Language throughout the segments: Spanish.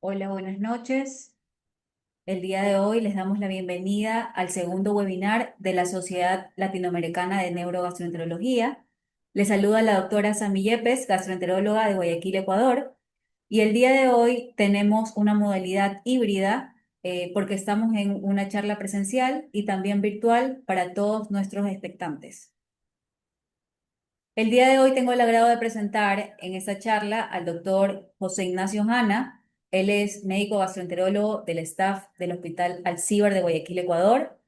Hola, buenas noches. El día de hoy les damos la bienvenida al segundo webinar de la Sociedad Latinoamericana de Neurogastroenterología. Les saluda la doctora Sami Yepes, gastroenteróloga de Guayaquil, Ecuador. Y el día de hoy tenemos una modalidad híbrida porque estamos en una charla presencial y también virtual para todos nuestros expectantes. El día de hoy tengo el agrado de presentar en esta charla al doctor José Ignacio Hanna. Él es médico gastroenterólogo del staff del Hospital Alcíbar de Guayaquil, Ecuador,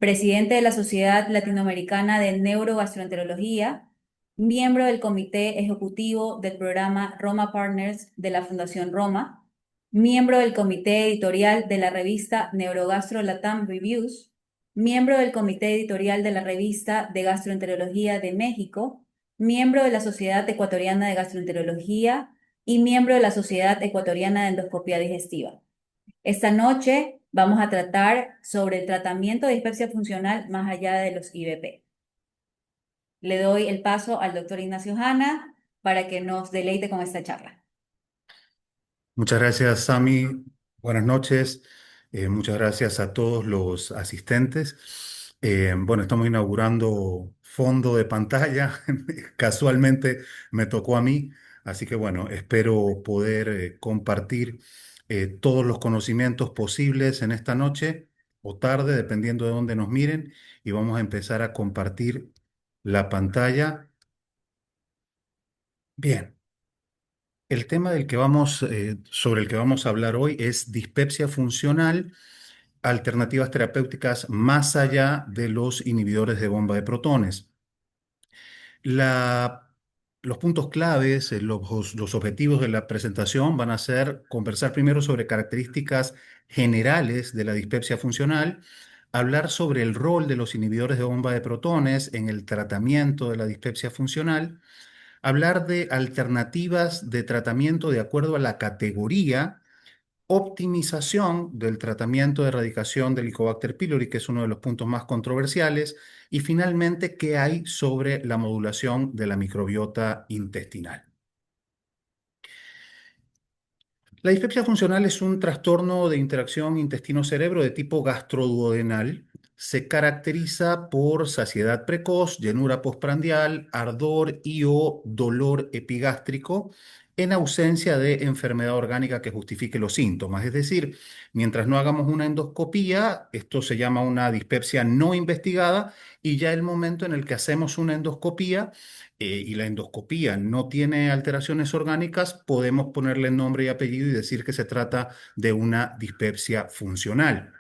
presidente de la Sociedad Latinoamericana de Neurogastroenterología, miembro del comité ejecutivo del programa Roma Partners de la Fundación Roma, miembro del comité editorial de la revista Neurogastro Latam Reviews, miembro del comité editorial de la revista de Gastroenterología de México, miembro de la Sociedad Ecuatoriana de Gastroenterología y miembro de la Sociedad Ecuatoriana de Endoscopía Digestiva. Esta noche vamos a tratar sobre el tratamiento de dispepsia funcional más allá de los IBP. Le doy el paso al doctor Ignacio Hanna para que nos deleite con esta charla. Muchas gracias, Sami. Buenas noches. Muchas gracias a todos los asistentes. Bueno, estamos inaugurando fondo de pantalla. Casualmente me tocó a mí, así que bueno, espero poder compartir todos los conocimientos posibles en esta noche o tarde, dependiendo de dónde nos miren, y vamos a empezar a compartir la pantalla. Bien. El tema sobre el que vamos a hablar hoy es dispepsia funcional, alternativas terapéuticas más allá de los inhibidores de bomba de protones. La- los puntos claves, los objetivos de la presentación van a ser conversar primero sobre características generales de la dispepsia funcional, hablar sobre el rol de los inhibidores de bomba de protones en el tratamiento de la dispepsia funcional, hablar de alternativas de tratamiento de acuerdo a la categoría, optimización del tratamiento de erradicación del Helicobacter pylori, que es uno de los puntos más controversiales, y finalmente, qué hay sobre la modulación de la microbiota intestinal. La dispepsia funcional es un trastorno de interacción intestino-cerebro de tipo gastroduodenal. Se caracteriza por saciedad precoz, llenura postprandial, ardor y o dolor epigástrico en ausencia de enfermedad orgánica que justifique los síntomas. Es decir, mientras no hagamos una endoscopía, esto se llama una dispepsia no investigada, y ya el momento en el que hacemos una endoscopía y la endoscopía no tiene alteraciones orgánicas, podemos ponerle nombre y apellido y decir que se trata de una dispepsia funcional.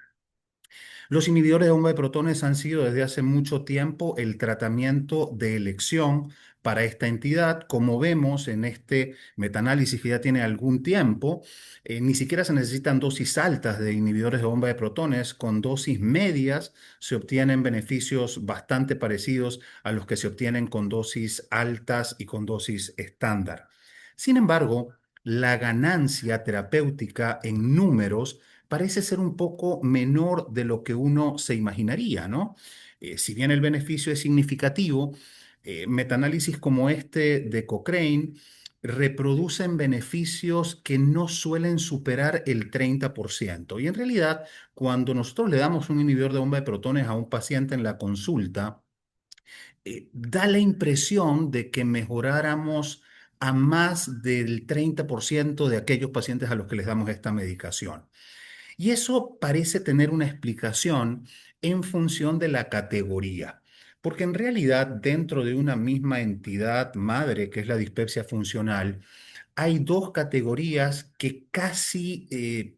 Los inhibidores de bomba de protones han sido desde hace mucho tiempo el tratamiento de elección para esta entidad. Como vemos en este metaanálisis que ya tiene algún tiempo, ni siquiera se necesitan dosis altas de inhibidores de bomba de protones. Con dosis medias se obtienen beneficios bastante parecidos a los que se obtienen con dosis altas y con dosis estándar. Sin embargo, la ganancia terapéutica en números parece ser un poco menor de lo que uno se imaginaría, ¿no? Si bien el beneficio es significativo, metaanálisis como este de Cochrane reproducen beneficios que no suelen superar el 30%. Y en realidad, cuando nosotros le damos un inhibidor de bomba de protones a un paciente en la consulta, da la impresión de que mejoráramos a más del 30% de aquellos pacientes a los que les damos esta medicación. Y eso parece tener una explicación en función de la categoría, porque en realidad dentro de una misma entidad madre, que es la dispepsia funcional, hay dos categorías que casi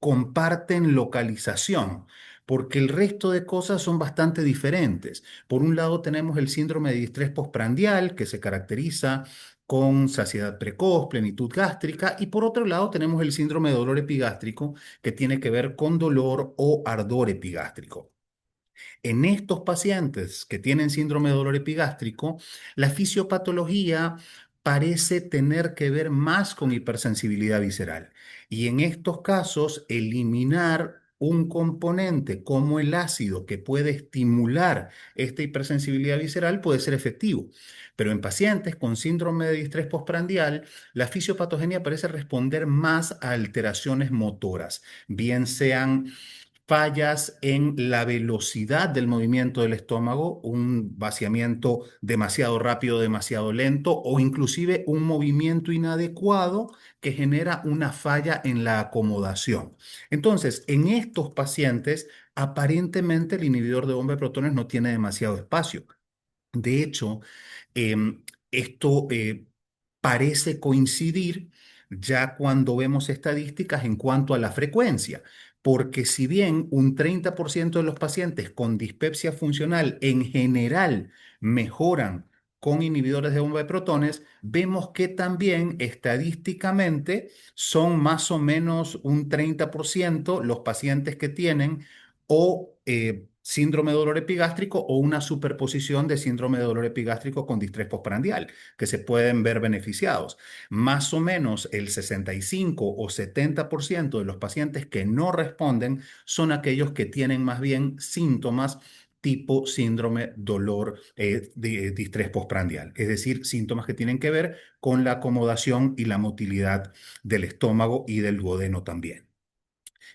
comparten localización, porque el resto de cosas son bastante diferentes. Por un lado tenemos el síndrome de distrés postprandial, que se caracteriza con saciedad precoz, plenitud gástrica, y por otro lado tenemos el síndrome de dolor epigástrico, que tiene que ver con dolor o ardor epigástrico. En estos pacientes que tienen síndrome de dolor epigástrico, la fisiopatología parece tener que ver más con hipersensibilidad visceral. Y en estos casos, eliminar un componente como el ácido que puede estimular esta hipersensibilidad visceral puede ser efectivo. Pero en pacientes con síndrome de distrés postprandial, la fisiopatogenia parece responder más a alteraciones motoras, bien sean fallas en la velocidad del movimiento del estómago, un vaciamiento demasiado rápido, demasiado lento o inclusive un movimiento inadecuado que genera una falla en la acomodación. Entonces, en estos pacientes, aparentemente el inhibidor de bomba de protones no tiene demasiado espacio. De hecho, esto parece coincidir ya cuando vemos estadísticas en cuanto a la frecuencia, porque si bien un 30% de los pacientes con dispepsia funcional en general mejoran con inhibidores de bomba de protones, vemos que también estadísticamente son más o menos un 30% los pacientes que tienen o síndrome de dolor epigástrico o una superposición de síndrome de dolor epigástrico con distrés postprandial, que se pueden ver beneficiados. Más o menos el 65 o 70% de los pacientes que no responden son aquellos que tienen más bien síntomas tipo síndrome dolor de distrés postprandial, es decir, síntomas que tienen que ver con la acomodación y la motilidad del estómago y del duodeno también.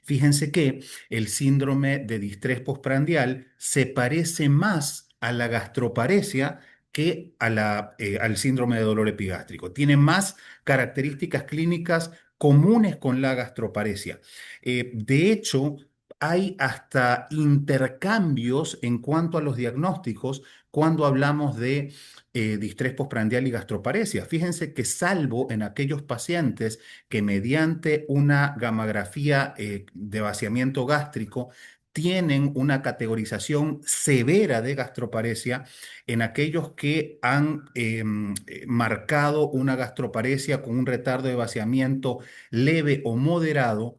Fíjense que el síndrome de distrés postprandial se parece más a la gastroparesia que al síndrome de dolor epigástrico. Tiene más características clínicas comunes con la gastroparesia. De hecho, hay hasta intercambios en cuanto a los diagnósticos cuando hablamos de distrés postprandial y gastroparesia. Fíjense que salvo en aquellos pacientes que mediante una gamografía de vaciamiento gástrico tienen una categorización severa de gastroparesia en aquellos que han marcado una gastroparesia con un retardo de vaciamiento leve o moderado,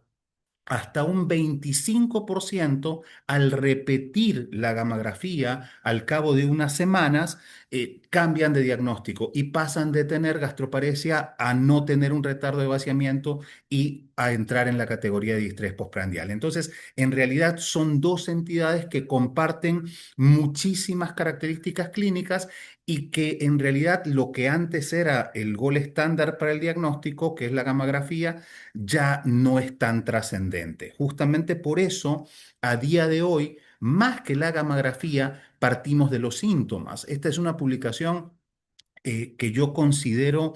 hasta un 25% al repetir la gamografía al cabo de unas semanas, cambian de diagnóstico y pasan de tener gastroparesia a no tener un retardo de vaciamiento y a entrar en la categoría de distrés postprandial. Entonces, en realidad son dos entidades que comparten muchísimas características clínicas y que en realidad lo que antes era el gol estándar para el diagnóstico, que es la gamografía, ya no es tan trascendente. Justamente por eso, a día de hoy, más que la gamografía, partimos de los síntomas. Esta es una publicación que yo considero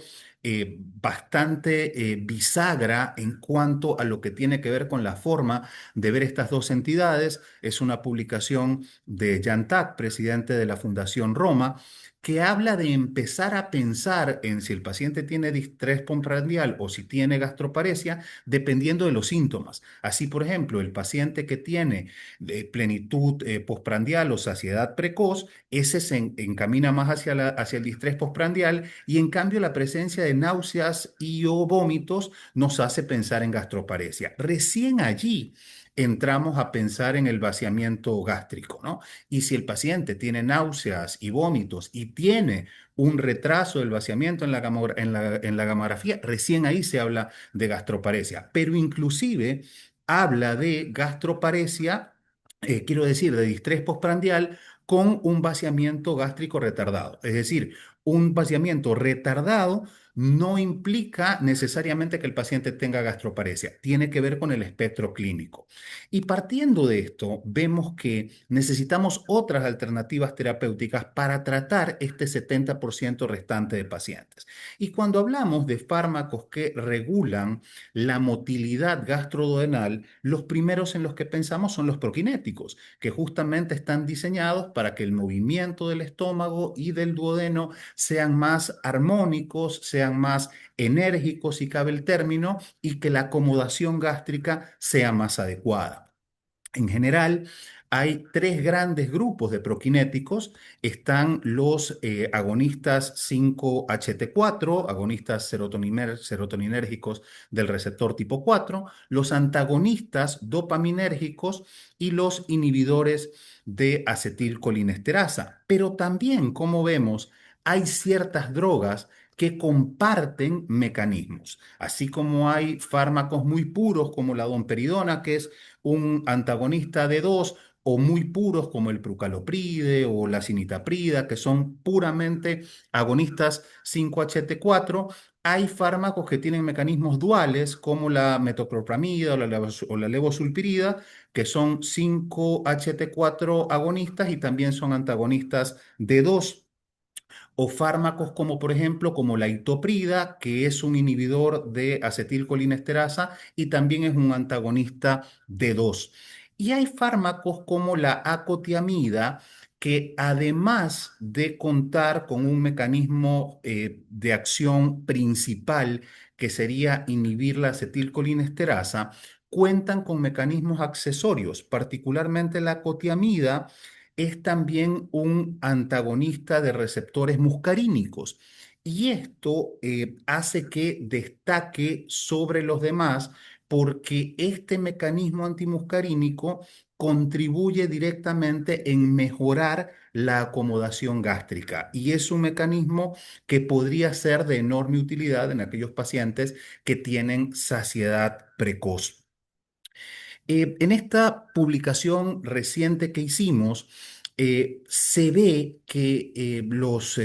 bastante bisagra en cuanto a lo que tiene que ver con la forma de ver estas dos entidades. Es una publicación de Jan Tak, presidente de la Fundación Roma, que habla de empezar a pensar en si el paciente tiene distrés postprandial o si tiene gastroparesia, dependiendo de los síntomas. Así, por ejemplo, el paciente que tiene plenitud postprandial o saciedad precoz, ese se encamina más hacia el distrés postprandial y en cambio la presencia de náuseas y o vómitos nos hace pensar en gastroparesia. Recién allí entramos a pensar en el vaciamiento gástrico, ¿no? Y si el paciente tiene náuseas y vómitos y tiene un retraso del vaciamiento en la gamografía, recién ahí se habla de gastroparesia, pero inclusive habla de gastroparesia, quiero decir, de distrés postprandial con un vaciamiento gástrico retardado. Es decir, un vaciamiento retardado no implica necesariamente que el paciente tenga gastroparesia, tiene que ver con el espectro clínico. Y partiendo de esto, vemos que necesitamos otras alternativas terapéuticas para tratar este 70% restante de pacientes. Y cuando hablamos de fármacos que regulan la motilidad gastroduodenal, los primeros en los que pensamos son los prokinéticos, que justamente están diseñados para que el movimiento del estómago y del duodeno sean más armónicos, sean más enérgicos, si cabe el término, y que la acomodación gástrica sea más adecuada. En general, hay tres grandes grupos de prokinéticos. Están los agonistas 5-HT4, agonistas serotoninérgicos del receptor tipo 4, los antagonistas dopaminérgicos y los inhibidores de acetilcolinesterasa. Pero también, como vemos, hay ciertas drogas que comparten mecanismos. Así como hay fármacos muy puros como la domperidona, que es un antagonista de dos, o muy puros como el prucalopride o la cinitaprida, que son puramente agonistas 5-HT4. Hay fármacos que tienen mecanismos duales como la metoclopramida o la levosulpirida, que son 5-HT4 agonistas y también son antagonistas de dos, o fármacos como por ejemplo como la itoprida, que es un inhibidor de acetilcolinesterasa y también es un antagonista de dos. Y hay fármacos como la acotiamida, que además de contar con un mecanismo de acción principal, que sería inhibir la acetilcolinesterasa, cuentan con mecanismos accesorios, particularmente la acotiamida es también un antagonista de receptores muscarínicos. Y esto hace que destaque sobre los demás porque este mecanismo antimuscarínico contribuye directamente en mejorar la acomodación gástrica y es un mecanismo que podría ser de enorme utilidad en aquellos pacientes que tienen saciedad precoz. En esta publicación reciente que hicimos, se ve que los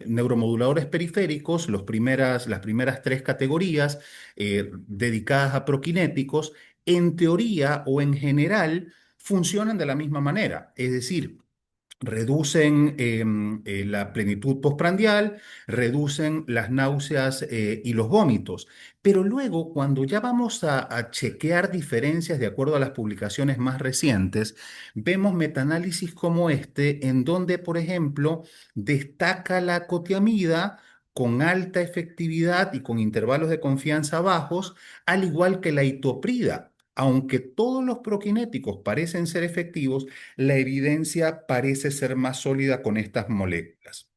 neuromoduladores periféricos, las primeras tres categorías dedicadas a prokinéticos, en teoría o en general funcionan de la misma manera. Es decir, reducen la plenitud postprandial, reducen las náuseas y los vómitos. Pero luego, cuando ya vamos a chequear diferencias de acuerdo a las publicaciones más recientes, vemos metaanálisis como este, en donde, por ejemplo, destaca la cotiamida con alta efectividad y con intervalos de confianza bajos, al igual que la itoprida. Aunque todos los prokinéticos parecen ser efectivos, la evidencia parece ser más sólida con estas moléculas.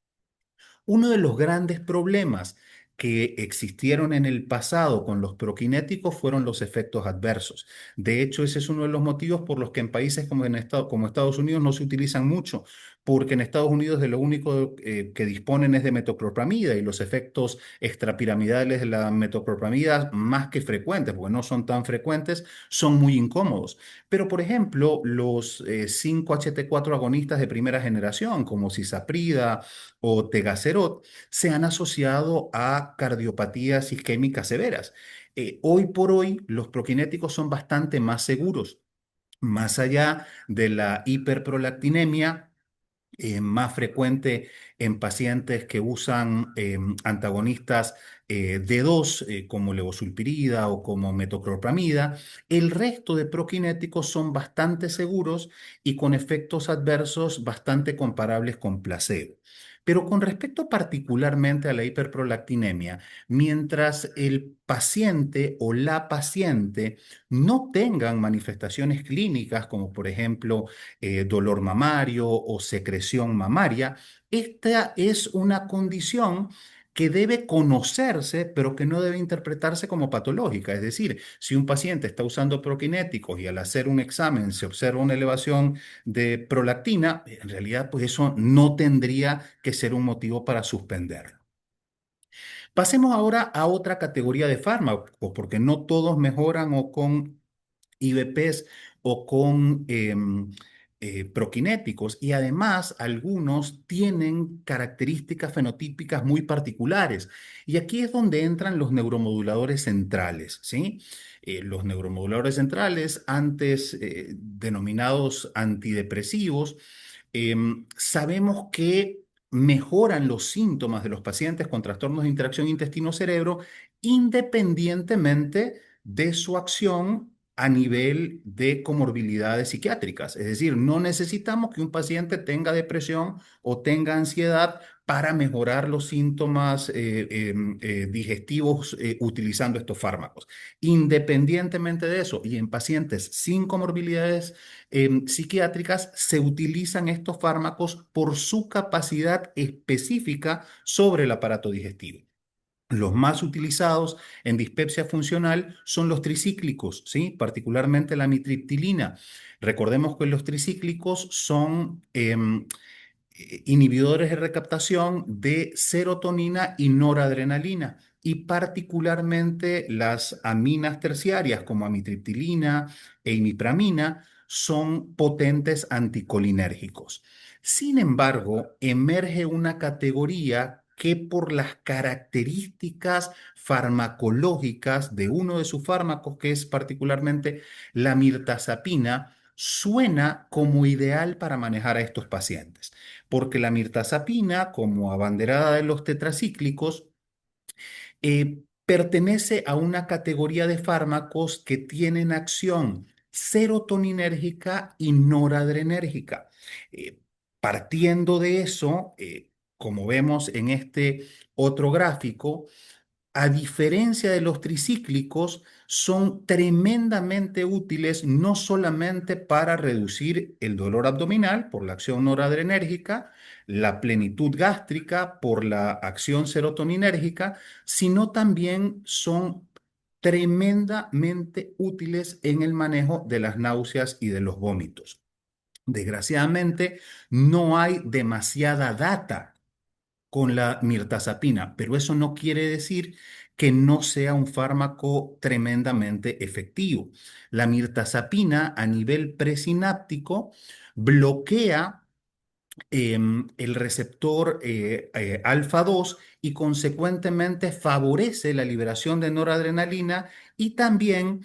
Uno de los grandes problemas que existieron en el pasado con los prokinéticos fueron los efectos adversos. De hecho, ese es uno de los motivos por los que en países como Estados Unidos no se utilizan mucho, porque en Estados Unidos de lo único que disponen es de metoclopramida y los efectos extrapiramidales de la metoclopramida, más que frecuentes, porque no son tan frecuentes, son muy incómodos. Pero, por ejemplo, los 5-HT4 agonistas de primera generación, como cisaprida, o tegacerot se han asociado a cardiopatías isquémicas severas. Hoy por hoy, los prokinéticos son bastante más seguros. Más allá de la hiperprolactinemia, más frecuente en pacientes que usan antagonistas D2 como levosulpirida o como metoclopramida. El resto de prokinéticos son bastante seguros y con efectos adversos bastante comparables con placebo. Pero con respecto particularmente a la hiperprolactinemia, mientras el paciente o la paciente no tengan manifestaciones clínicas como por ejemplo dolor mamario o secreción mamaria. Esta es una condición que debe conocerse, pero que no debe interpretarse como patológica. Es decir, si un paciente está usando prokinéticos y al hacer un examen se observa una elevación de prolactina, en realidad pues eso no tendría que ser un motivo para suspenderlo. Pasemos ahora a otra categoría de fármacos, porque no todos mejoran o con IVPs o con prokinéticos y además algunos tienen características fenotípicas muy particulares. Y aquí es donde entran los neuromoduladores centrales, ¿sí? Los neuromoduladores centrales, antes denominados antidepresivos, sabemos que mejoran los síntomas de los pacientes con trastornos de interacción intestino-cerebro independientemente de su acción a nivel de comorbilidades psiquiátricas. Es decir, no necesitamos que un paciente tenga depresión o tenga ansiedad para mejorar los síntomas digestivos utilizando estos fármacos. Independientemente de eso, y en pacientes sin comorbilidades psiquiátricas, se utilizan estos fármacos por su capacidad específica sobre el aparato digestivo. Los más utilizados en dispepsia funcional son los tricíclicos, ¿sí? Particularmente la mitriptilina. Recordemos que los tricíclicos son inhibidores de recaptación de serotonina y noradrenalina, y particularmente las aminas terciarias como amitriptilina e imipramina son potentes anticolinérgicos. Sin embargo, emerge una categoría que por las características farmacológicas de uno de sus fármacos, que es particularmente la mirtazapina, suena como ideal para manejar a estos pacientes, porque la mirtazapina, como abanderada de los tetracíclicos, pertenece a una categoría de fármacos que tienen acción serotoninérgica y noradrenérgica. Eh, Partiendo de eso, como vemos en este otro gráfico, a diferencia de los tricíclicos, son tremendamente útiles no solamente para reducir el dolor abdominal por la acción noradrenérgica, la plenitud gástrica por la acción serotoninérgica, sino también son tremendamente útiles en el manejo de las náuseas y de los vómitos. Desgraciadamente, no hay demasiada data con la mirtazapina, pero eso no quiere decir que no sea un fármaco tremendamente efectivo. La mirtazapina a nivel presináptico bloquea el receptor alfa 2 y consecuentemente favorece la liberación de noradrenalina, y también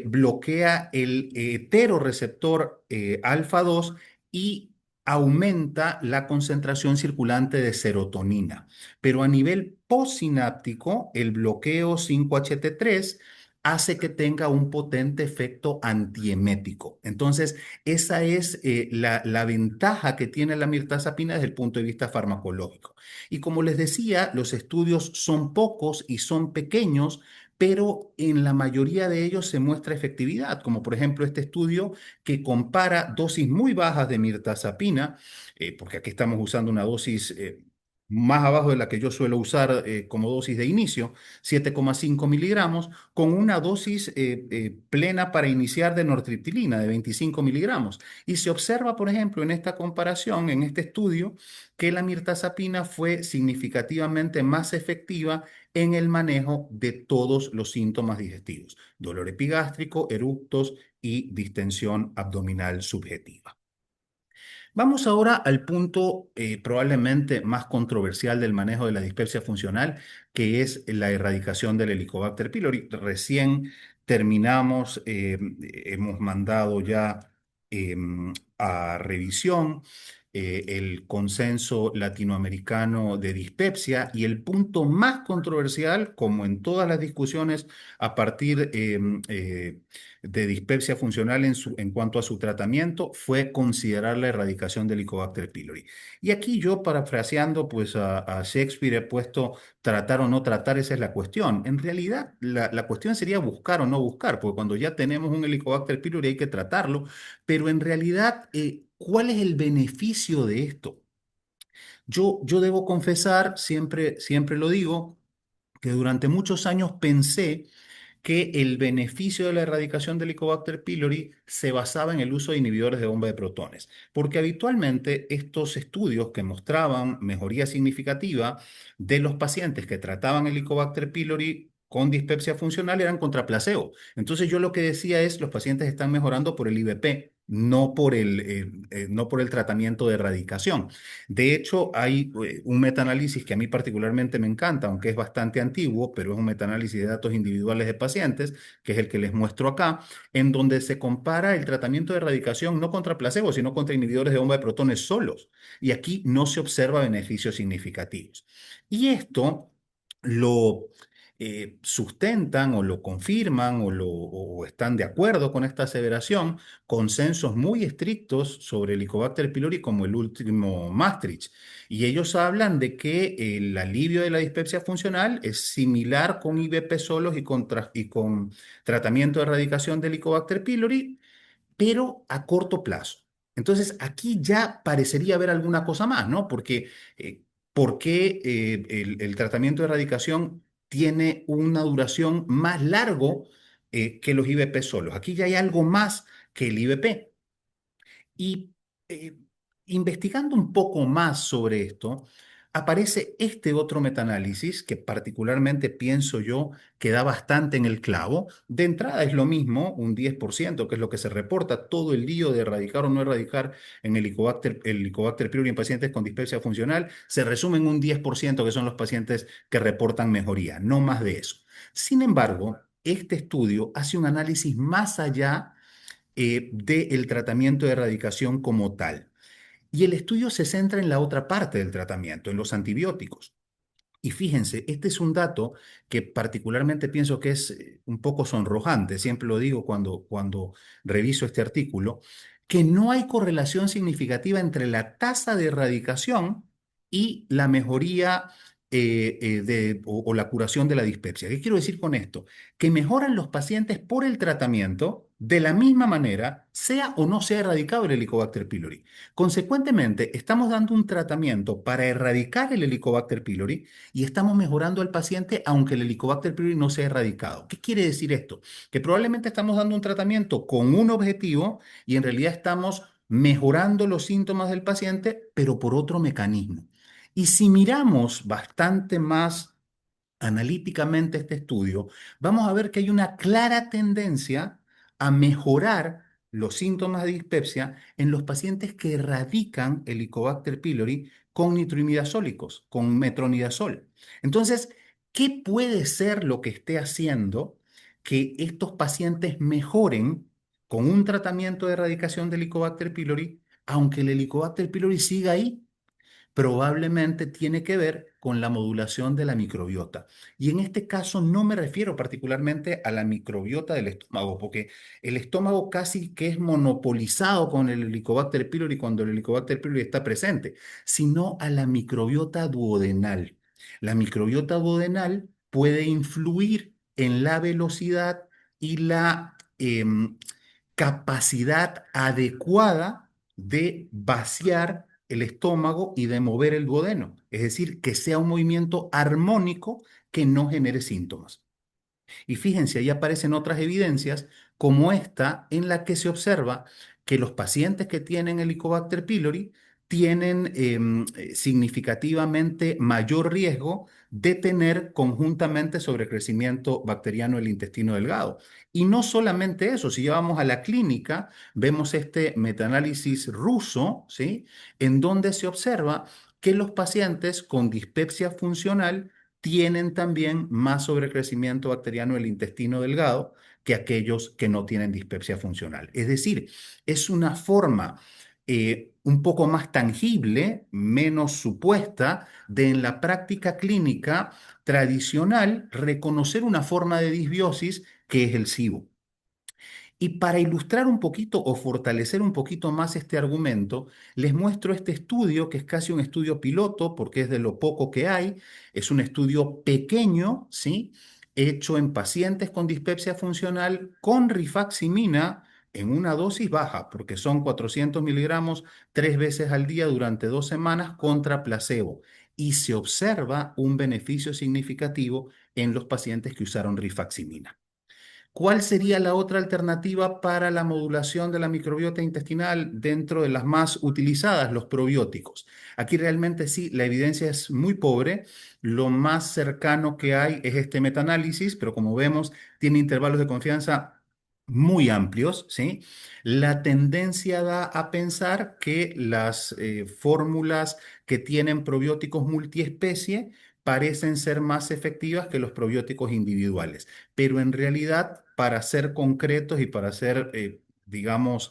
bloquea el heteroreceptor alfa 2 y aumenta la concentración circulante de serotonina. Pero a nivel postsináptico, el bloqueo 5-HT3 hace que tenga un potente efecto antiemético. Entonces, esa es la ventaja que tiene la mirtazapina desde el punto de vista farmacológico. Y como les decía, los estudios son pocos y son pequeños, pero en la mayoría de ellos se muestra efectividad, como por ejemplo este estudio que compara dosis muy bajas de mirtazapina, porque aquí estamos usando una dosis más abajo de la que yo suelo usar como dosis de inicio, 7,5 miligramos, con una dosis plena para iniciar de nortriptilina de 25 miligramos. Y se observa, por ejemplo, en esta comparación, en este estudio, que la mirtazapina fue significativamente más efectiva en el manejo de todos los síntomas digestivos: dolor epigástrico, eructos y distensión abdominal subjetiva. Vamos ahora al punto probablemente más controversial del manejo de la dispepsia funcional, que es la erradicación del Helicobacter pylori. Recién terminamos, hemos mandado ya a revisión el consenso latinoamericano de dispepsia, y el punto más controversial, como en todas las discusiones a partir de dispepsia funcional en cuanto a su tratamiento, fue considerar la erradicación del Helicobacter pylori. Y aquí yo, parafraseando pues a Shakespeare, he puesto tratar o no tratar. Esa es la cuestión. En realidad, la cuestión sería buscar o no buscar, porque cuando ya tenemos un Helicobacter pylori hay que tratarlo, pero en realidad, ¿cuál es el beneficio de esto? Yo debo confesar, siempre lo digo, que durante muchos años pensé que el beneficio de la erradicación del Helicobacter pylori se basaba en el uso de inhibidores de bomba de protones, porque habitualmente estos estudios que mostraban mejoría significativa de los pacientes que trataban el Helicobacter pylori con dispepsia funcional eran contra placebo. Entonces yo lo que decía es: los pacientes están mejorando por el IBP, no por el tratamiento de erradicación. De hecho, hay un metaanálisis que a mí particularmente me encanta, aunque es bastante antiguo, pero es un metaanálisis de datos individuales de pacientes, que es el que les muestro acá, en donde se compara el tratamiento de erradicación no contra placebo, sino contra inhibidores de bomba de protones solos. Y aquí no se observa beneficios significativos. Y esto lo sustentan o lo confirman o están de acuerdo con esta aseveración consensos muy estrictos sobre el Helicobacter pylori, como el último Maastricht. Y ellos hablan de que el alivio de la dispepsia funcional es similar con IBP solos y con tratamiento de erradicación del Helicobacter pylori, pero a corto plazo. Entonces, aquí ya parecería haber alguna cosa más, ¿no? Porque, ¿por qué el tratamiento de erradicación tiene una duración más largo que los IBP solos? Aquí ya hay algo más que el IBP. Y eh, investigando un poco más sobre esto, aparece este otro metaanálisis que particularmente pienso yo que da bastante en el clavo. De entrada es lo mismo, un 10%, que es lo que se reporta todo el lío de erradicar o no erradicar en el Helicobacter pylori en pacientes con dispepsia funcional, se resume en un 10%, que son los pacientes que reportan mejoría, no más de eso. Sin embargo, este estudio hace un análisis más allá del tratamiento de erradicación como tal. Y el estudio se centra en la otra parte del tratamiento, en los antibióticos. Y fíjense, este es un dato que particularmente pienso que es un poco sonrojante, siempre lo digo cuando reviso este artículo, que no hay correlación significativa entre la tasa de erradicación y la mejoría o la curación de la dispepsia. ¿Qué quiero decir con esto? Que mejoran los pacientes por el tratamiento de la misma manera, sea o no sea erradicado el Helicobacter pylori. Consecuentemente, estamos dando un tratamiento para erradicar el Helicobacter pylori y estamos mejorando al paciente aunque el Helicobacter pylori no sea erradicado. ¿Qué quiere decir esto? Que probablemente estamos dando un tratamiento con un objetivo y en realidad estamos mejorando los síntomas del paciente, pero por otro mecanismo. Y si miramos bastante más analíticamente este estudio, vamos a ver que hay una clara tendencia a mejorar los síntomas de dispepsia en los pacientes que erradican el Helicobacter pylori con nitrimidazólicos, con metronidazol. Entonces, ¿qué puede ser lo que esté haciendo que estos pacientes mejoren con un tratamiento de erradicación del Helicobacter pylori, aunque el Helicobacter pylori siga ahí? Probablemente tiene que ver con la modulación de la microbiota. Y en este caso no me refiero particularmente a la microbiota del estómago, porque el estómago casi que es monopolizado con el Helicobacter pylori cuando el Helicobacter pylori está presente, sino a la microbiota duodenal. La microbiota duodenal puede influir en la velocidad y la capacidad adecuada de vaciar el estómago y de mover el duodeno. Es decir, que sea un movimiento armónico que no genere síntomas. Y fíjense, ahí aparecen otras evidencias como esta en la que se observa que los pacientes que tienen Helicobacter pylori tienen significativamente mayor riesgo de tener conjuntamente sobrecrecimiento bacteriano del intestino delgado. Y no solamente eso, si llevamos a la clínica, vemos este metaanálisis ruso, ¿sí? En donde se observa que los pacientes con dispepsia funcional tienen también más sobrecrecimiento bacteriano del intestino delgado que aquellos que no tienen dispepsia funcional. Es decir, es una forma un poco más tangible, menos supuesta, de en la práctica clínica tradicional reconocer una forma de disbiosis que es el SIBO. Y para ilustrar un poquito o fortalecer un poquito más este argumento, les muestro este estudio, que es casi un estudio piloto, porque es de lo poco que hay. Es un estudio pequeño, ¿sí? Hecho en pacientes con dispepsia funcional con rifaximina en una dosis baja, porque son 400 miligramos 3 veces al día durante 2 semanas contra placebo. Y se observa un beneficio significativo en los pacientes que usaron rifaximina. ¿Cuál sería la otra alternativa para la modulación de la microbiota intestinal dentro de las más utilizadas, los probióticos? Aquí realmente sí, la evidencia es muy pobre. Lo más cercano que hay es este metaanálisis, pero como vemos, tiene intervalos de confianza muy amplios, ¿sí? La tendencia da a pensar que las fórmulas que tienen probióticos multiespecie parecen ser más efectivas que los probióticos individuales, pero en realidad, para ser concretos y para ser, digamos,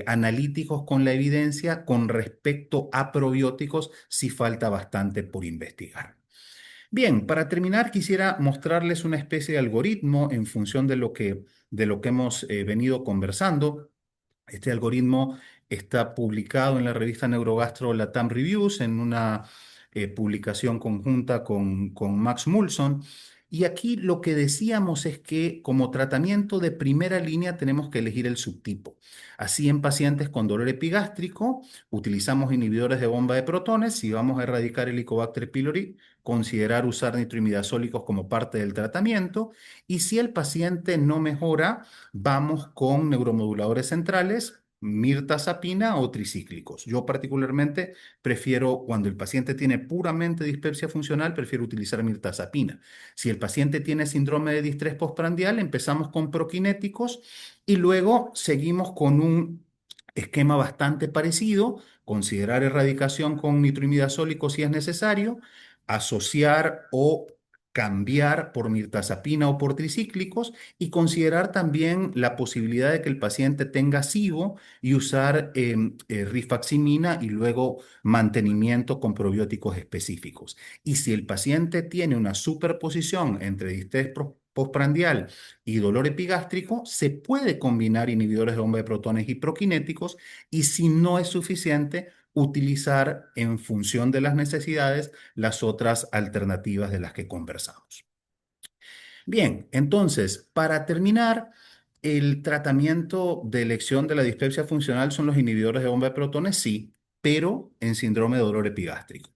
analíticos con la evidencia, con respecto a probióticos, sí falta bastante por investigar. Bien, para terminar, quisiera mostrarles una especie de algoritmo en función de lo que hemos venido conversando. Este algoritmo está publicado en la revista Neurogastro Latam Reviews en una publicación conjunta con Max Mulson. Y aquí lo que decíamos es que como tratamiento de primera línea tenemos que elegir el subtipo. Así en pacientes con dolor epigástrico utilizamos inhibidores de bomba de protones. Si vamos a erradicar el Helicobacter pylori, considerar usar nitrimidazólicos como parte del tratamiento. Y si el paciente no mejora, vamos con neuromoduladores centrales mirtazapina o tricíclicos. Yo particularmente prefiero, cuando el paciente tiene puramente dispepsia funcional, prefiero utilizar mirtazapina. Si el paciente tiene síndrome de distrés postprandial, empezamos con proquinéticos y luego seguimos con un esquema bastante parecido, considerar erradicación con nitrimidazólico si es necesario, asociar o cambiar por mirtazapina o por tricíclicos y considerar también la posibilidad de que el paciente tenga SIBO y usar rifaximina y luego mantenimiento con probióticos específicos. Y si el paciente tiene una superposición entre distrés postprandial y dolor epigástrico, se puede combinar inhibidores de bomba de protones y proquinéticos y si no es suficiente, utilizar en función de las necesidades las otras alternativas de las que conversamos. Bien, entonces, para terminar, el tratamiento de elección de la dispepsia funcional son los inhibidores de bomba de protones, sí, pero en síndrome de dolor epigástrico.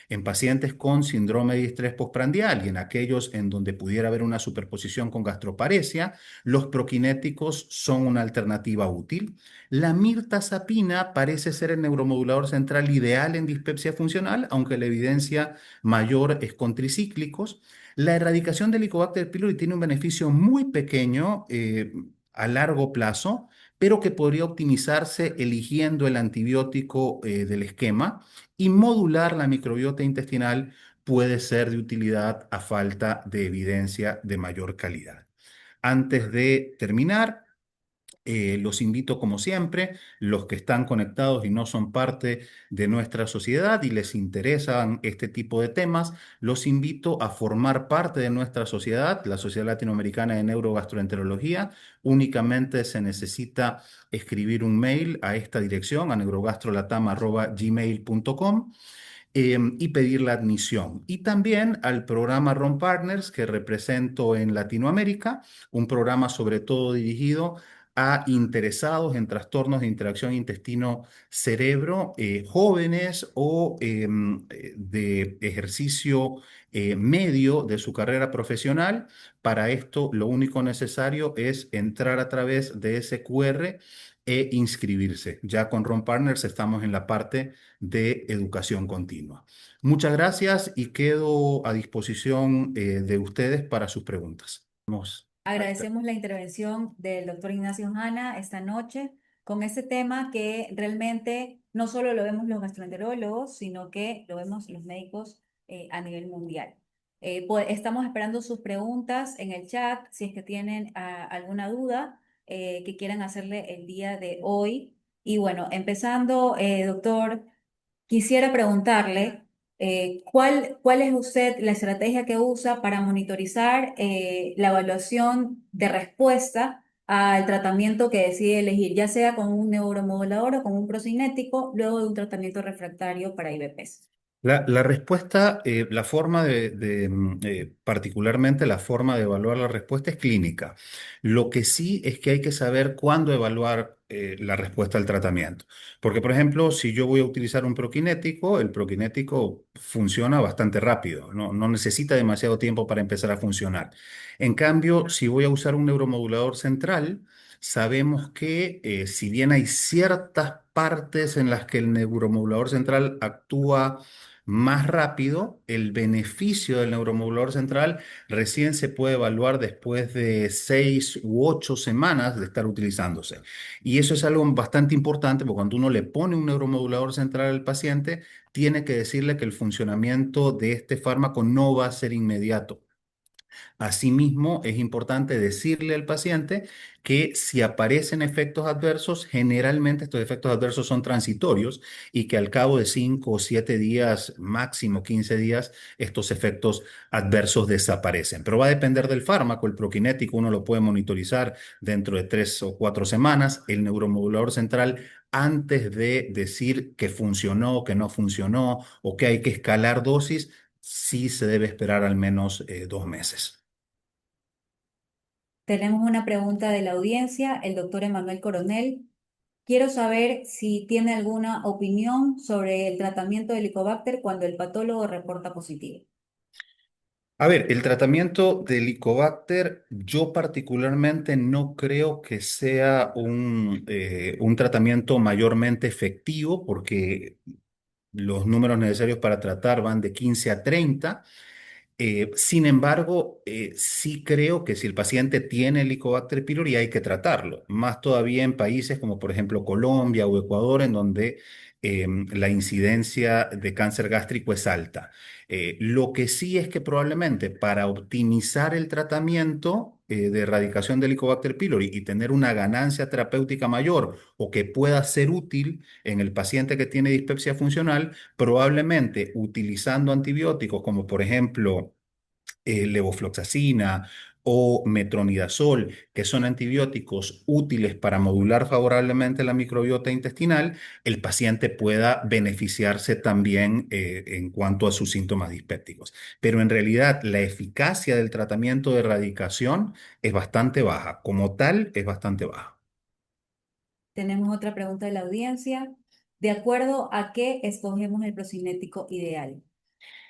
En pacientes con síndrome de distrés postprandial y en aquellos en donde pudiera haber una superposición con gastroparesia, los proquinéticos son una alternativa útil. La mirtazapina parece ser el neuromodulador central ideal en dispepsia funcional, aunque la evidencia mayor es con tricíclicos. La erradicación del Helicobacter pylori tiene un beneficio muy pequeño a largo plazo, pero que podría optimizarse eligiendo el antibiótico del esquema y modular la microbiota intestinal puede ser de utilidad a falta de evidencia de mayor calidad. Antes de terminar, los invito, como siempre, los que están conectados y no son parte de nuestra sociedad y les interesan este tipo de temas, los invito a formar parte de nuestra sociedad, la Sociedad Latinoamericana de Neurogastroenterología. Únicamente se necesita escribir un mail a esta dirección, a neurogastrolatam@gmail.com y pedir la admisión. Y también al programa ROM Partners que represento en Latinoamérica, un programa sobre todo dirigido a interesados en trastornos de interacción intestino-cerebro, jóvenes o de ejercicio medio de su carrera profesional. Para esto, lo único necesario es entrar a través de ese QR e inscribirse. Ya con ROM Partners estamos en la parte de educación continua. Muchas gracias y quedo a disposición de ustedes para sus preguntas. Vamos a estar. Agradecemos la intervención del doctor Ignacio Hanna esta noche con este tema que realmente no solo lo vemos los gastroenterólogos, sino que lo vemos los médicos a nivel mundial. Estamos esperando sus preguntas en el chat, si es que tienen alguna duda que quieran hacerle el día de hoy. Y bueno, empezando, doctor. Quisiera preguntarle, ¿cuál es usted la estrategia que usa para monitorizar la evaluación de respuesta al tratamiento que decide elegir, ya sea con un neuromodulador o con un procinético, luego de un tratamiento refractario para IBPs? La respuesta, la forma particularmente la forma de evaluar la respuesta es clínica. Lo que sí es que hay que saber cuándo evaluar la respuesta al tratamiento. Porque, por ejemplo, si yo voy a utilizar un proquinético, el proquinético funciona bastante rápido, no necesita demasiado tiempo para empezar a funcionar. En cambio, si voy a usar un neuromodulador central, sabemos que si bien hay ciertas partes en las que el neuromodulador central actúa más rápido, el beneficio del neuromodulador central recién se puede evaluar después de 6 u 8 semanas de estar utilizándose. Y eso es algo bastante importante porque cuando uno le pone un neuromodulador central al paciente, tiene que decirle que el funcionamiento de este fármaco no va a ser inmediato. Asimismo, es importante decirle al paciente que si aparecen efectos adversos, generalmente estos efectos adversos son transitorios y que al cabo de 5 o 7 días, máximo 15 días, estos efectos adversos desaparecen. Pero va a depender del fármaco. El proquinético uno lo puede monitorizar dentro de 3 o 4 semanas. El neuromodulador central, antes de decir que funcionó, que no funcionó o que hay que escalar dosis, sí se debe esperar al menos 2 meses. Tenemos una pregunta de la audiencia, el doctor Emanuel Coronel. Quiero saber si tiene alguna opinión sobre el tratamiento de Helicobacter cuando el patólogo reporta positivo. A ver, el tratamiento del Helicobacter, yo particularmente no creo que sea un tratamiento mayormente efectivo porque los números necesarios para tratar van de 15 a 30. Sin embargo, sí creo que si el paciente tiene Helicobacter pylori hay que tratarlo, más todavía en países como por ejemplo Colombia o Ecuador, en donde la incidencia de cáncer gástrico es alta. Lo que sí es que probablemente para optimizar el tratamiento de erradicación del Helicobacter pylori y tener una ganancia terapéutica mayor o que pueda ser útil en el paciente que tiene dispepsia funcional, probablemente utilizando antibióticos como por ejemplo levofloxacina o metronidazol, que son antibióticos útiles para modular favorablemente la microbiota intestinal, el paciente pueda beneficiarse también en cuanto a sus síntomas dispépticos. Pero en realidad la eficacia del tratamiento de erradicación es bastante baja. Como tal, es bastante baja. Tenemos otra pregunta de la audiencia. ¿De acuerdo a qué escogemos el procinético ideal?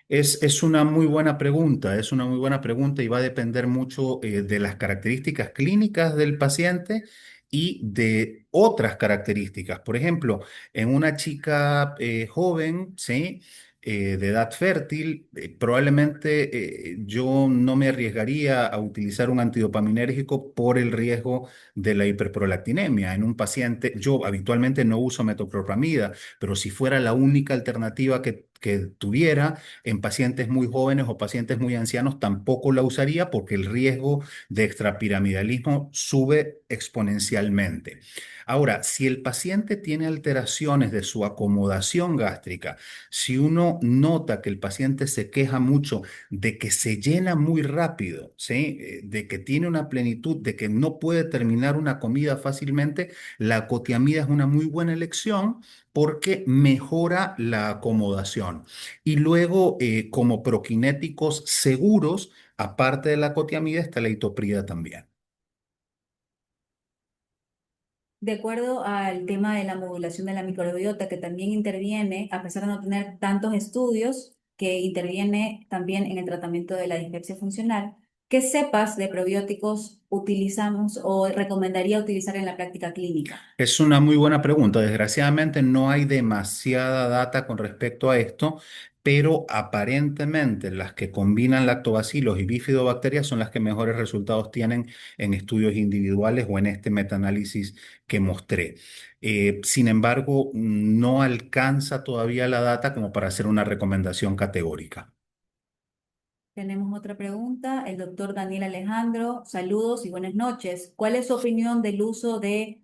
Es una muy buena pregunta, es una muy buena pregunta y va a depender mucho de las características clínicas del paciente y de otras características. Por ejemplo, en una chica joven, ¿sí? De edad fértil, probablemente yo no me arriesgaría a utilizar un antidopaminérgico por el riesgo de la hiperprolactinemia. En un paciente, yo habitualmente no uso metoclopramida, pero si fuera la única alternativa que tuviera, en pacientes muy jóvenes o pacientes muy ancianos tampoco la usaría porque el riesgo de extrapiramidalismo sube exponencialmente. Ahora, si el paciente tiene alteraciones de su acomodación gástrica, si uno nota que el paciente se queja mucho de que se llena muy rápido, ¿sí? De que tiene una plenitud, de que no puede terminar una comida fácilmente, la cotiamida es una muy buena elección porque mejora la acomodación. Y luego, como proquinéticos seguros, aparte de la cotiamida, está la itoprida también. De acuerdo al tema de la modulación de la microbiota, que también interviene, a pesar de no tener tantos estudios, que interviene también en el tratamiento de la dispepsia funcional, ¿qué cepas de probióticos utilizamos o recomendaría utilizar en la práctica clínica? Es una muy buena pregunta. Desgraciadamente no hay demasiada data con respecto a esto, pero aparentemente las que combinan lactobacilos y bifidobacterias son las que mejores resultados tienen en estudios individuales o en este metaanálisis que mostré. Sin embargo, no alcanza todavía la data como para hacer una recomendación categórica. Tenemos otra pregunta. El doctor Daniel Alejandro, saludos y buenas noches. ¿Cuál es su opinión del uso de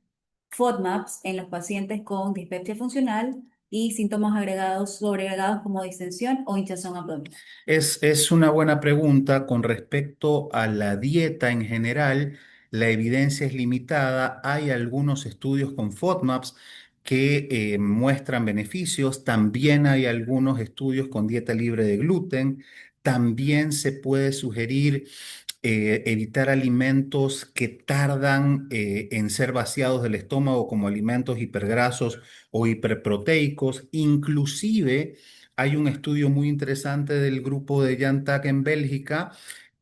FODMAPs en los pacientes con dispepsia funcional y síntomas agregados, sobreagregados como distensión o hinchazón abdominal? Es una buena pregunta con respecto a la dieta en general. La evidencia es limitada. Hay algunos estudios con FODMAPs que muestran beneficios. También hay algunos estudios con dieta libre de gluten. También se puede sugerir evitar alimentos que tardan en ser vaciados del estómago, como alimentos hipergrasos o hiperproteicos. Inclusive hay un estudio muy interesante del grupo de Jan Tak en Bélgica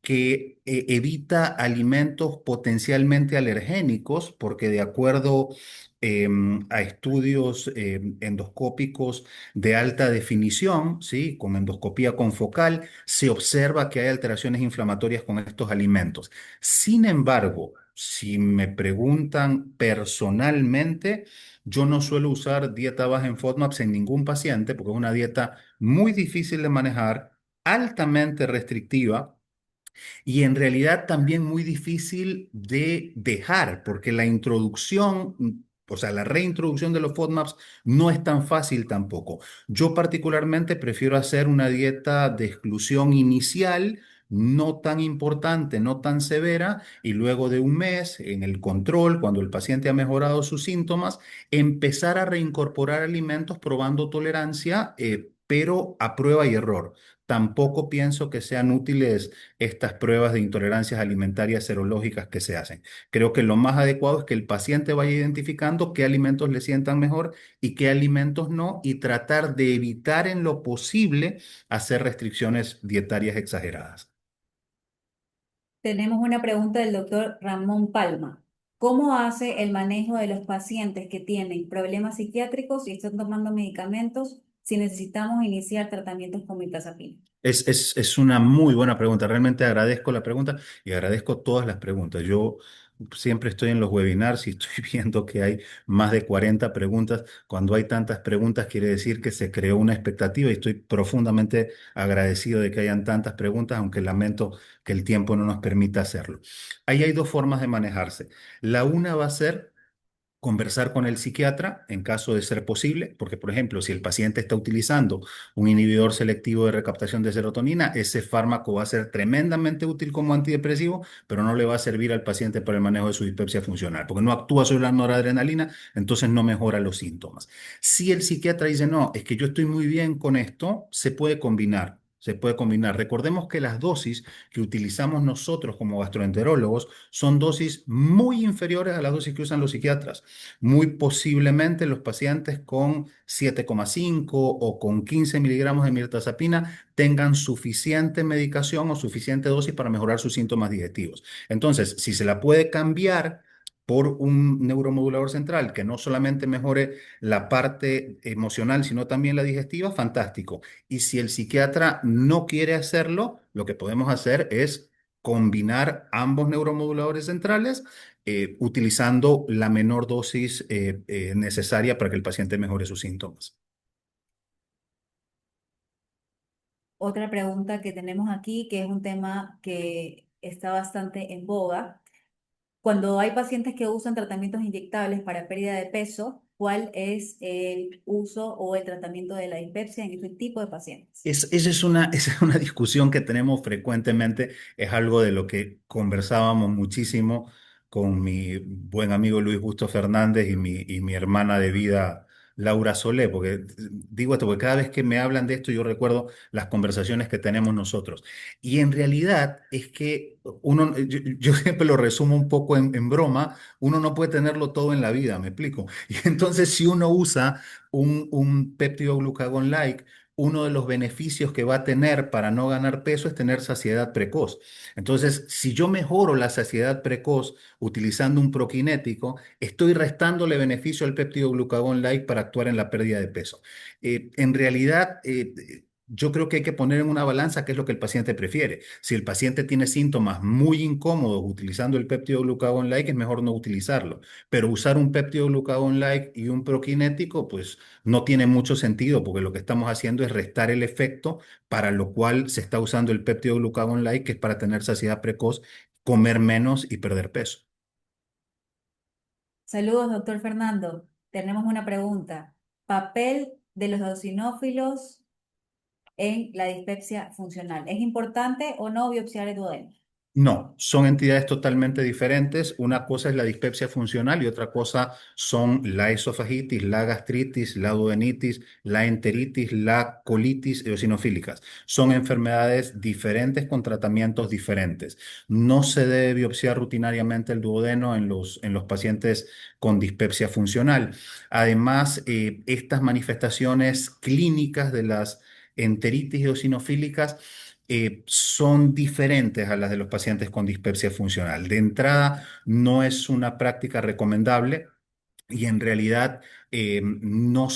que evita alimentos potencialmente alergénicos, porque de acuerdo a estudios endoscópicos de alta definición, ¿sí? Con endoscopía confocal, se observa que hay alteraciones inflamatorias con estos alimentos. Sin embargo, si me preguntan personalmente, yo no suelo usar dieta baja en FODMAPs en ningún paciente porque es una dieta muy difícil de manejar, altamente restrictiva y en realidad también muy difícil de dejar, porque la introducción, o sea, la reintroducción de los FODMAPs no es tan fácil tampoco. Yo particularmente prefiero hacer una dieta de exclusión inicial, no tan importante, no tan severa, y luego de un mes, en el control, cuando el paciente ha mejorado sus síntomas, empezar a reincorporar alimentos probando tolerancia, pero a prueba y error. Tampoco pienso que sean útiles estas pruebas de intolerancias alimentarias serológicas que se hacen. Creo que lo más adecuado es que el paciente vaya identificando qué alimentos le sientan mejor y qué alimentos no, y tratar de evitar en lo posible hacer restricciones dietarias exageradas. Tenemos una pregunta del doctor Ramón Palma. ¿Cómo hace el manejo de los pacientes que tienen problemas psiquiátricos y están tomando medicamentos si necesitamos iniciar tratamientos con mirtazapina? Es una muy buena pregunta. Realmente agradezco la pregunta y agradezco todas las preguntas. Yo siempre estoy en los webinars y estoy viendo que hay más de 40 preguntas. Cuando hay tantas preguntas, quiere decir que se creó una expectativa y estoy profundamente agradecido de que hayan tantas preguntas, aunque lamento que el tiempo no nos permita hacerlo. Ahí hay dos formas de manejarse. La una va a ser conversar con el psiquiatra en caso de ser posible, porque por ejemplo, si el paciente está utilizando un inhibidor selectivo de recaptación de serotonina, ese fármaco va a ser tremendamente útil como antidepresivo, pero no le va a servir al paciente para el manejo de su dispepsia funcional, porque no actúa sobre la noradrenalina, entonces no mejora los síntomas. Si el psiquiatra dice, no, es que yo estoy muy bien con esto, se puede combinar. Se puede combinar. Recordemos que las dosis que utilizamos nosotros como gastroenterólogos son dosis muy inferiores a las dosis que usan los psiquiatras. Muy posiblemente los pacientes con 7,5 o con 15 miligramos de mirtazapina tengan suficiente medicación o suficiente dosis para mejorar sus síntomas digestivos. Entonces, si se la puede cambiar por un neuromodulador central que no solamente mejore la parte emocional, sino también la digestiva, fantástico. Y si el psiquiatra no quiere hacerlo, lo que podemos hacer es combinar ambos neuromoduladores centrales utilizando la menor dosis necesaria para que el paciente mejore sus síntomas. Otra pregunta que tenemos aquí, que es un tema que está bastante en boga. Cuando hay pacientes que usan tratamientos inyectables para pérdida de peso, ¿cuál es el uso o el tratamiento de la dispepsia en este tipo de pacientes? Esa es una discusión que tenemos frecuentemente, es algo de lo que conversábamos muchísimo con mi buen amigo Luis Justo Fernández y mi hermana de vida Laura Solé, porque digo esto, porque cada vez que me hablan de esto yo recuerdo las conversaciones que tenemos nosotros. Y en realidad es que yo siempre lo resumo un poco en broma, uno no puede tenerlo todo en la vida, me explico. Y entonces si uno usa un péptido glucagón like, uno de los beneficios que va a tener para no ganar peso es tener saciedad precoz. Entonces, si yo mejoro la saciedad precoz utilizando un proquinético, estoy restándole beneficio al péptido glucagón like para actuar en la pérdida de peso. En realidad, yo creo que hay que poner en una balanza qué es lo que el paciente prefiere. Si el paciente tiene síntomas muy incómodos utilizando el péptido glucagón like, es mejor no utilizarlo. Pero usar un péptido glucagón like y un proquinético, pues no tiene mucho sentido porque lo que estamos haciendo es restar el efecto para lo cual se está usando el péptido glucagón like, que es para tener saciedad precoz, comer menos y perder peso. Saludos, doctor Fernando. Tenemos una pregunta. Papel de los eosinófilos en la dispepsia funcional. ¿Es importante o no biopsiar el duodeno? No, son entidades totalmente diferentes. Una cosa es la dispepsia funcional y otra cosa son la esofagitis, la gastritis, la duodenitis, la enteritis, la colitis eosinofílicas. Son enfermedades diferentes con tratamientos diferentes. No se debe biopsiar rutinariamente el duodeno en los pacientes con dispepsia funcional. Además, estas manifestaciones clínicas de las enteritis eosinofílicas son diferentes a las de los pacientes con dispepsia funcional. De entrada, no es una práctica recomendable y en realidad no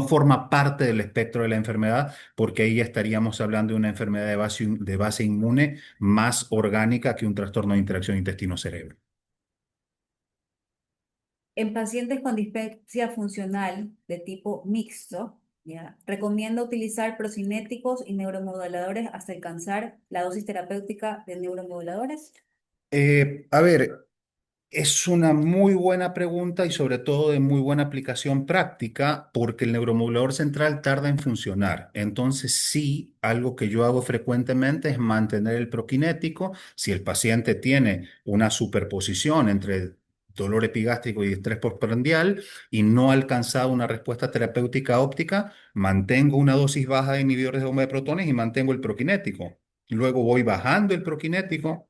forma parte del espectro de la enfermedad, porque ahí ya estaríamos hablando de una enfermedad de base inmune más orgánica que un trastorno de interacción intestino-cerebro. En pacientes con dispepsia funcional de tipo mixto, ¿ya? Recomiendo utilizar procinéticos y neuromoduladores hasta alcanzar la dosis terapéutica de neuromoduladores. A ver, es una muy buena pregunta y sobre todo de muy buena aplicación práctica porque el neuromodulador central tarda en funcionar. Entonces, sí, algo que yo hago frecuentemente es mantener el proquinético. Si el paciente tiene una superposición entre dolor epigástrico y estrés postprandial y no ha alcanzado una respuesta terapéutica óptica, mantengo una dosis baja de inhibidores de bomba de protones y mantengo el proquinético. Luego voy bajando el proquinético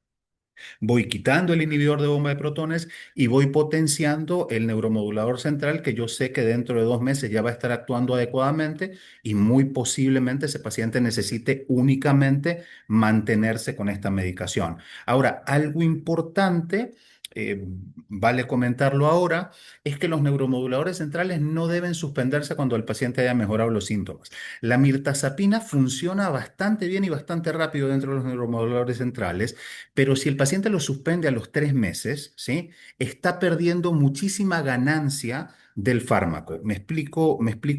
Voy quitando el inhibidor de bomba de protones y voy potenciando el neuromodulador central que yo sé que dentro de 2 meses ya va a estar actuando adecuadamente y muy posiblemente ese paciente necesite únicamente mantenerse con esta medicación. Ahora, algo importante, eh, vale comentarlo ahora, es que los neuromoduladores centrales no deben suspenderse cuando el paciente haya mejorado los síntomas. La mirtazapina funciona bastante bien y bastante rápido dentro de los neuromoduladores centrales, pero si el paciente lo suspende a los 3 meses, ¿sí? Está perdiendo muchísima ganancia del fármaco. Me explico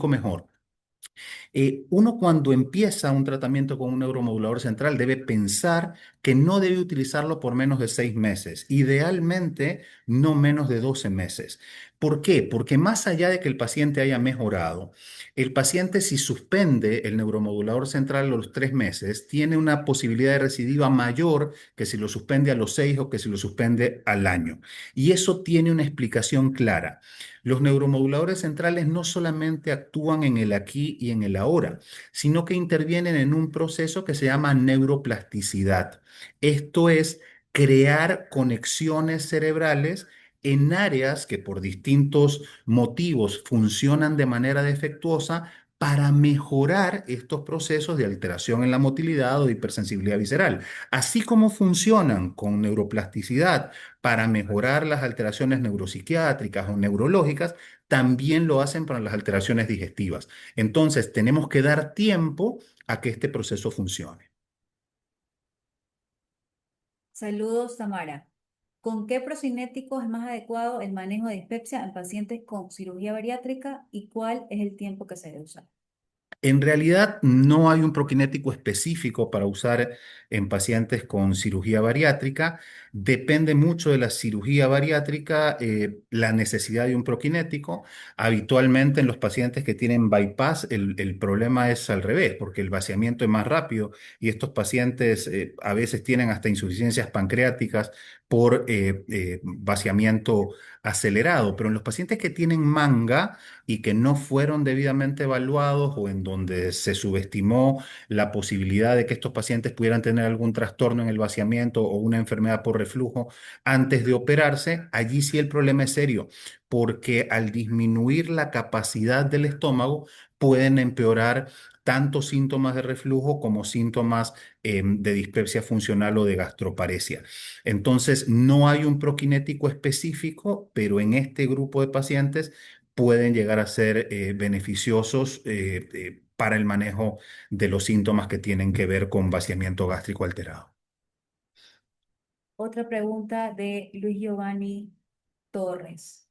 mejor. Uno cuando empieza un tratamiento con un neuromodulador central debe pensar que no debe utilizarlo por menos de 6 meses, idealmente no menos de 12 meses. ¿Por qué? Porque más allá de que el paciente haya mejorado, el paciente si suspende el neuromodulador central a los 3 meses, tiene una posibilidad de recidiva mayor que si lo suspende a los 6 o que si lo suspende al año. Y eso tiene una explicación clara. Los neuromoduladores centrales no solamente actúan en el aquí y en el ahora, sino que intervienen en un proceso que se llama neuroplasticidad. Esto es crear conexiones cerebrales en áreas que por distintos motivos funcionan de manera defectuosa para mejorar estos procesos de alteración en la motilidad o de hipersensibilidad visceral. Así como funcionan con neuroplasticidad para mejorar las alteraciones neuropsiquiátricas o neurológicas, también lo hacen para las alteraciones digestivas. Entonces, tenemos que dar tiempo a que este proceso funcione. Saludos, Tamara. ¿Con qué procinético es más adecuado el manejo de dispepsia en pacientes con cirugía bariátrica y cuál es el tiempo que se debe usar? En realidad no hay un prokinético específico para usar en pacientes con cirugía bariátrica. Depende mucho de la cirugía bariátrica, la necesidad de un prokinético. Habitualmente en los pacientes que tienen bypass el problema es al revés, porque el vaciamiento es más rápido y estos pacientes a veces tienen hasta insuficiencias pancreáticas por vaciamiento acelerado. Pero en los pacientes que tienen manga, y que no fueron debidamente evaluados o en donde se subestimó la posibilidad de que estos pacientes pudieran tener algún trastorno en el vaciamiento o una enfermedad por reflujo antes de operarse, allí sí el problema es serio, porque al disminuir la capacidad del estómago pueden empeorar tanto síntomas de reflujo como síntomas de dispepsia funcional o de gastroparesia. Entonces, no hay un prokinético específico, pero en este grupo de pacientes pueden llegar a ser beneficiosos para el manejo de los síntomas que tienen que ver con vaciamiento gástrico alterado. Otra pregunta de Luis Giovanni Torres.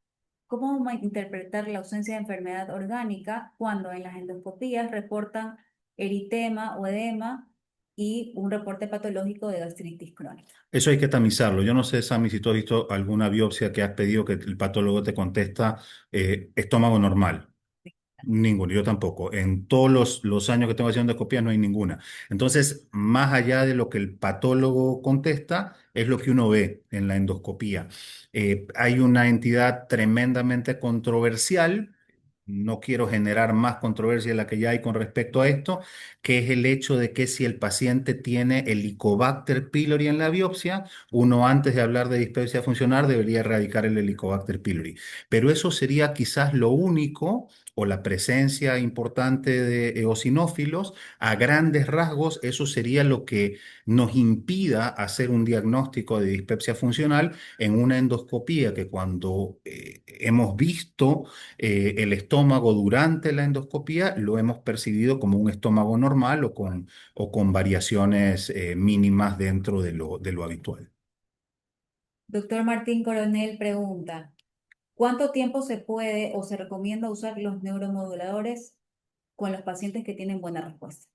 ¿Cómo interpretar la ausencia de enfermedad orgánica cuando en las endoscopías reportan eritema o edema y un reporte patológico de gastritis crónica? Eso hay que tamizarlo. Yo no sé, Sammy, si tú has visto alguna biopsia que has pedido que el patólogo te contesta estómago normal. Ninguno, yo tampoco. En todos los años que tengo haciendo endoscopía no hay ninguna. Entonces, más allá de lo que el patólogo contesta, es lo que uno ve en la endoscopía. Hay una entidad tremendamente controversial. No quiero generar más controversia de la que ya hay con respecto a esto, que es el hecho de que si el paciente tiene Helicobacter pylori en la biopsia, uno antes de hablar de dispepsia funcional debería erradicar el Helicobacter pylori. Pero eso sería quizás lo único o la presencia importante de eosinófilos, a grandes rasgos, eso sería lo que nos impida hacer un diagnóstico de dispepsia funcional en una endoscopía que cuando hemos visto el estómago durante la endoscopía lo hemos percibido como un estómago normal o con variaciones mínimas dentro de lo habitual. Doctor Martín Coronel pregunta, ¿cuánto tiempo se puede o se recomienda usar los neuromoduladores con los pacientes que tienen buena respuesta?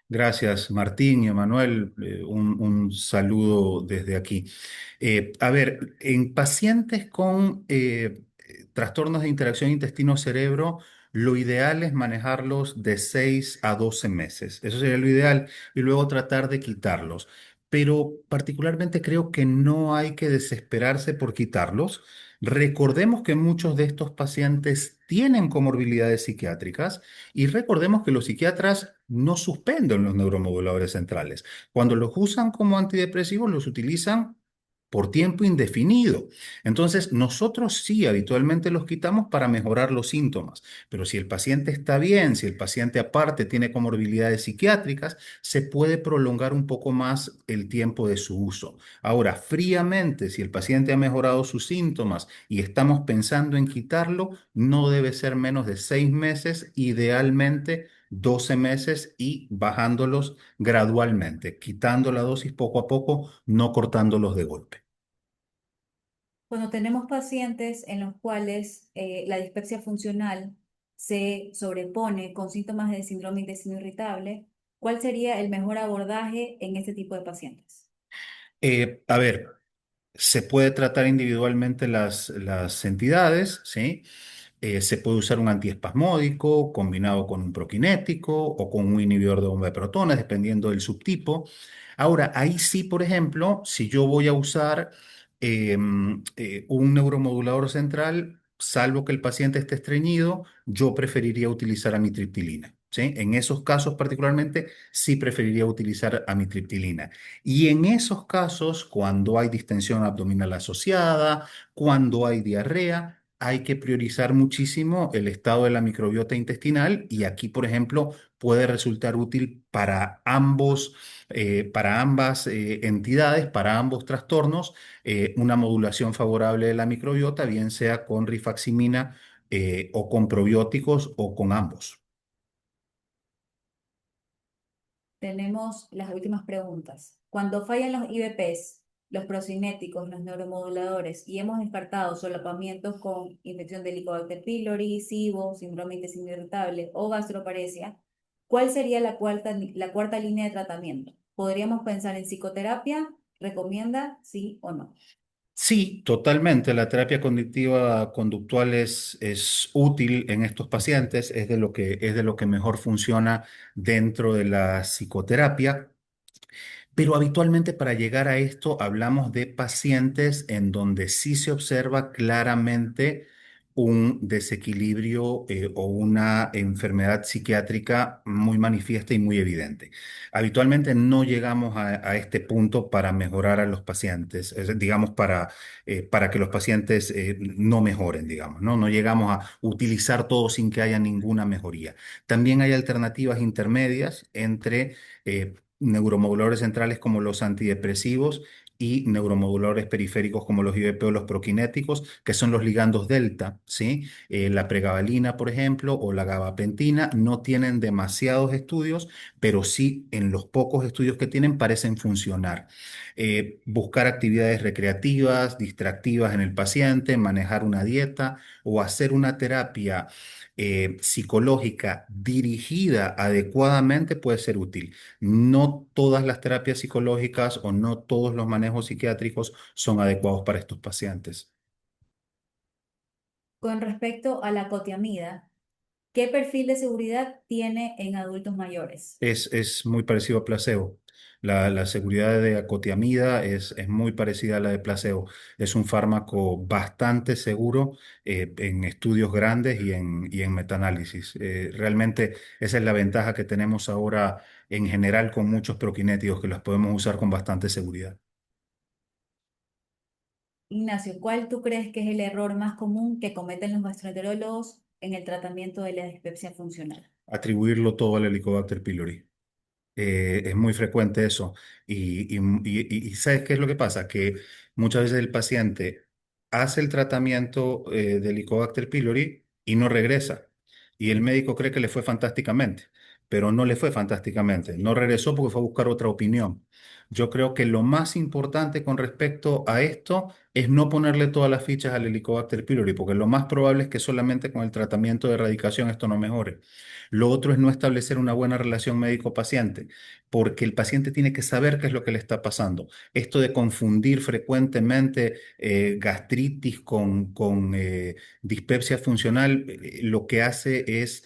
Gracias, Martín y Emanuel. Un saludo desde aquí. A ver, en pacientes con trastornos de interacción intestino-cerebro, lo ideal es manejarlos de 6 a 12 meses. Eso sería lo ideal y luego tratar de quitarlos. Pero particularmente creo que no hay que desesperarse por quitarlos. Recordemos que muchos de estos pacientes tienen comorbilidades psiquiátricas y recordemos que los psiquiatras no suspenden los neuromoduladores centrales. Cuando los usan como antidepresivos, los utilizan por tiempo indefinido. Entonces, nosotros sí habitualmente los quitamos para mejorar los síntomas, pero si el paciente está bien, si el paciente aparte tiene comorbilidades psiquiátricas, se puede prolongar un poco más el tiempo de su uso. Ahora, fríamente, si el paciente ha mejorado sus síntomas y estamos pensando en quitarlo, no debe ser menos de 6 meses, idealmente 12 meses y bajándolos gradualmente, quitando la dosis poco a poco, no cortándolos de golpe. Cuando tenemos pacientes en los cuales la dispepsia funcional se sobrepone con síntomas de síndrome de intestino irritable, ¿cuál sería el mejor abordaje en este tipo de pacientes? A ver, se puede tratar individualmente las entidades, ¿sí? Se puede usar un antiespasmódico combinado con un proquinético o con un inhibidor de bomba de protones, dependiendo del subtipo. Ahora, ahí sí, por ejemplo, si yo voy a usar un neuromodulador central, salvo que el paciente esté estreñido, yo preferiría utilizar amitriptilina. ¿Sí? En esos casos particularmente, sí preferiría utilizar amitriptilina. Y en esos casos, cuando hay distensión abdominal asociada, cuando hay diarrea, hay que priorizar muchísimo el estado de la microbiota intestinal y aquí, por ejemplo, puede resultar útil para ambas entidades, para ambos trastornos, una modulación favorable de la microbiota, bien sea con rifaximina o con probióticos o con ambos. Tenemos las últimas preguntas. Cuando fallan los IBPs, los procinéticos, los neuromoduladores y hemos descartado solapamientos con infección de Helicobacter pylori, SIBO, síndrome intestinal irritable o gastroparesia, ¿cuál sería la cuarta línea de tratamiento? ¿Podríamos pensar en psicoterapia? ¿Recomienda sí o no? Sí, totalmente. La terapia cognitiva conductual es útil en estos pacientes, es de lo que mejor funciona dentro de la psicoterapia. Pero habitualmente para llegar a esto hablamos de pacientes en donde sí se observa claramente un desequilibrio o una enfermedad psiquiátrica muy manifiesta y muy evidente. Habitualmente no llegamos a este punto para mejorar a los pacientes, digamos, para que los pacientes no mejoren, digamos, ¿no? No llegamos a utilizar todo sin que haya ninguna mejoría. También hay alternativas intermedias entre neuromoduladores centrales como los antidepresivos y neuromoduladores periféricos como los IBP o los proquinéticos, que son los ligandos delta, ¿sí? La pregabalina, por ejemplo, o la gabapentina no tienen demasiados estudios, pero sí en los pocos estudios que tienen parecen funcionar. Buscar actividades recreativas, distractivas en el paciente, manejar una dieta o hacer una terapia psicológica dirigida adecuadamente puede ser útil. No todas las terapias psicológicas o no todos los manejos psiquiátricos son adecuados para estos pacientes. Con respecto a la cotiamida, ¿qué perfil de seguridad tiene en adultos mayores? Es muy parecido a placebo. La seguridad de acotiamida es muy parecida a la de placebo. Es un fármaco bastante seguro en estudios grandes y en metaanálisis. Realmente esa es la ventaja que tenemos ahora en general con muchos proquinéticos que los podemos usar con bastante seguridad. Ignacio, ¿cuál tú crees que es el error más común que cometen los gastroenterólogos en el tratamiento de la dispepsia funcional? Atribuirlo todo al Helicobacter pylori. Es muy frecuente eso. Y ¿sabes qué es lo que pasa? Que muchas veces el paciente hace el tratamiento del Helicobacter pylori y no regresa. Y el médico cree que le fue fantásticamente, pero no le fue fantásticamente. No regresó porque fue a buscar otra opinión. Yo creo que lo más importante con respecto a esto es no ponerle todas las fichas al Helicobacter pylori, porque lo más probable es que solamente con el tratamiento de erradicación esto no mejore. Lo otro es no establecer una buena relación médico-paciente, porque el paciente tiene que saber qué es lo que le está pasando. Esto de confundir frecuentemente gastritis con dispepsia funcional, lo que hace es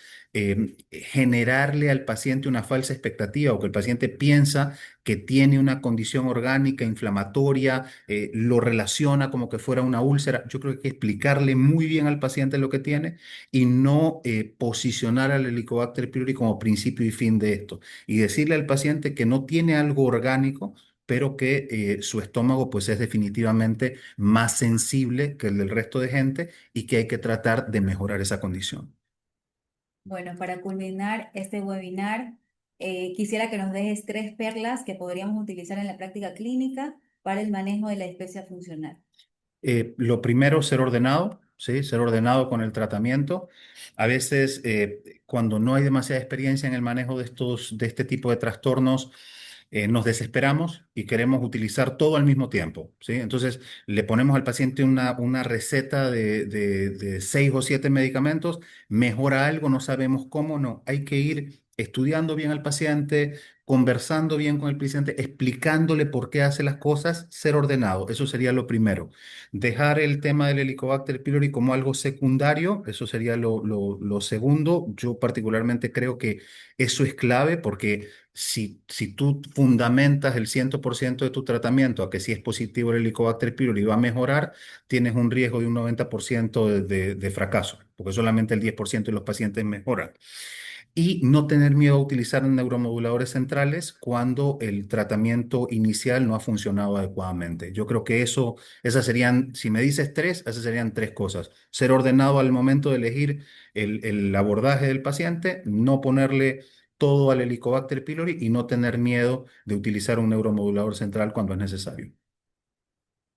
generarle al paciente una falsa expectativa o que el paciente piensa que tiene una condición orgánica inflamatoria, lo relaciona como que fuera una úlcera. Yo creo que hay que explicarle muy bien al paciente lo que tiene y no posicionar al Helicobacter pylori como principio y fin de esto y decirle al paciente que no tiene algo orgánico, pero que su estómago pues es definitivamente más sensible que el del resto de gente y que hay que tratar de mejorar esa condición. Bueno, para culminar este webinar, quisiera que nos dejes tres perlas que podríamos utilizar en la práctica clínica para el manejo de la dispepsia funcional. Lo primero, ser ordenado, ¿sí? Ser ordenado con el tratamiento. A veces, cuando no hay demasiada experiencia en el manejo de este tipo de trastornos, nos desesperamos y queremos utilizar todo al mismo tiempo, ¿sí? Entonces, le ponemos al paciente una receta de 6 o 7 medicamentos, mejora algo, no sabemos cómo, no. Hay que ir estudiando bien al paciente, conversando bien con el paciente, explicándole por qué hace las cosas, ser ordenado. Eso sería lo primero. Dejar el tema del Helicobacter pylori como algo secundario, eso sería lo segundo. Yo particularmente creo que eso es clave porque si tú fundamentas el 100% de tu tratamiento a que si es positivo el Helicobacter pylori va a mejorar, tienes un riesgo de un 90% de fracaso, porque solamente el 10% de los pacientes mejoran y no tener miedo a utilizar neuromoduladores centrales cuando el tratamiento inicial no ha funcionado adecuadamente. Yo creo que esas serían, si me dices tres, esas serían tres cosas. Ser ordenado al momento de elegir el abordaje del paciente, no ponerle todo al Helicobacter pylori y no tener miedo de utilizar un neuromodulador central cuando es necesario.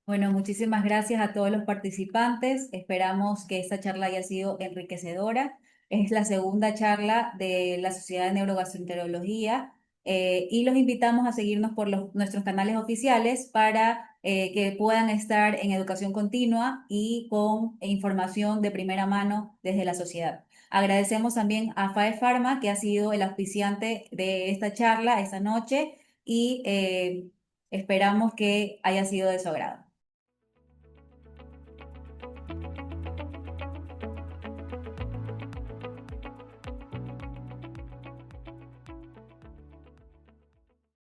Bueno, muchísimas gracias a todos los participantes. Esperamos que esta charla haya sido enriquecedora. Es la segunda charla de la Sociedad de Neurogastroenterología y los invitamos a seguirnos por nuestros canales oficiales para que puedan estar en educación continua y con información de primera mano desde la sociedad. Agradecemos también a FAE Pharma, que ha sido el auspiciante de esta charla esta noche y esperamos que haya sido de su agrado.